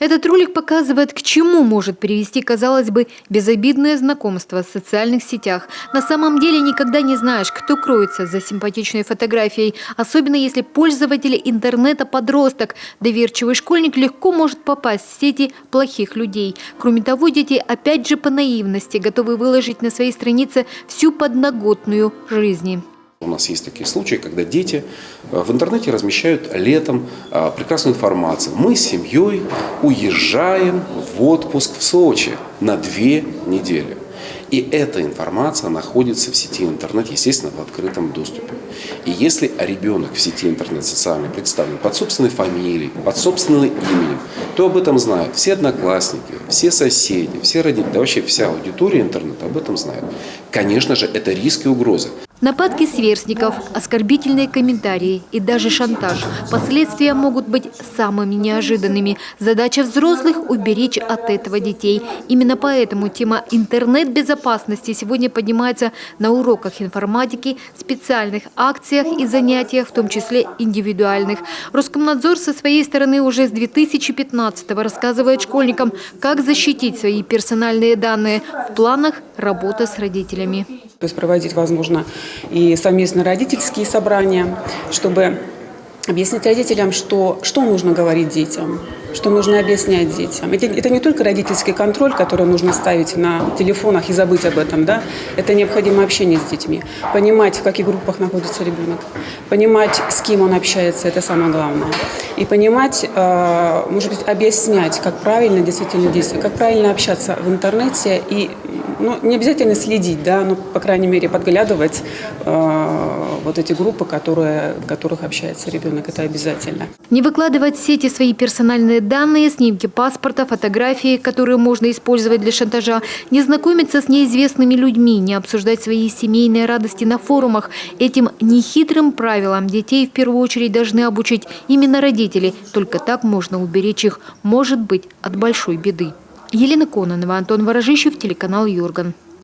Этот ролик показывает, к чему может привести, казалось бы, безобидное знакомство в социальных сетях. На самом деле никогда не знаешь, кто кроется за симпатичной фотографией. Особенно если пользователь интернета подросток. Доверчивый школьник легко может попасть в сети плохих людей. Кроме того, дети опять же по наивности готовы выложить на своей странице всю подноготную жизни. У нас есть такие случаи, когда дети в интернете размещают летом прекрасную информацию. Мы с семьей уезжаем в отпуск в Сочи на 2 недели. И эта информация находится в сети интернет, естественно, в открытом доступе. И если ребенок в сети интернет социальный представлен под собственной фамилией, под собственным именем, то об этом знают все одноклассники, все соседи, все родители, да вообще вся аудитория интернета об этом знает. Конечно же, это риски и угрозы. Нападки сверстников, оскорбительные комментарии и даже шантаж. Последствия могут быть самыми неожиданными. Задача взрослых – уберечь от этого детей. Именно поэтому тема интернет-безопасности сегодня поднимается на уроках информатики, специальных акциях и занятиях, в том числе индивидуальных. Роскомнадзор со своей стороны уже с 2015-го рассказывает школьникам, как защитить свои персональные данные. В планах – работа с родителями. То есть проводить, возможно, и совместные родительские собрания, чтобы объяснить родителям, что нужно говорить детям, что нужно объяснять детям. Это не только родительский контроль, который нужно ставить на телефонах и забыть об этом, да? Это необходимо общение с детьми. Понимать, в каких группах находится ребенок, понимать, с кем он общается, это самое главное. И понимать, может быть, объяснять, как правильно действительно действовать, как правильно общаться в интернете и не обязательно следить, да, но, по крайней мере, подглядывать вот эти группы, в которых общается ребенок. Это обязательно. Не выкладывать в сети свои персональные данные, снимки паспорта, фотографии, которые можно использовать для шантажа, не знакомиться с неизвестными людьми, не обсуждать свои семейные радости на форумах. Этим нехитрым правилам детей в первую очередь должны обучить именно родители. Только так можно уберечь их, может быть, от большой беды. Елена Кононова, Антон Ворожищев, телеканал Юрган.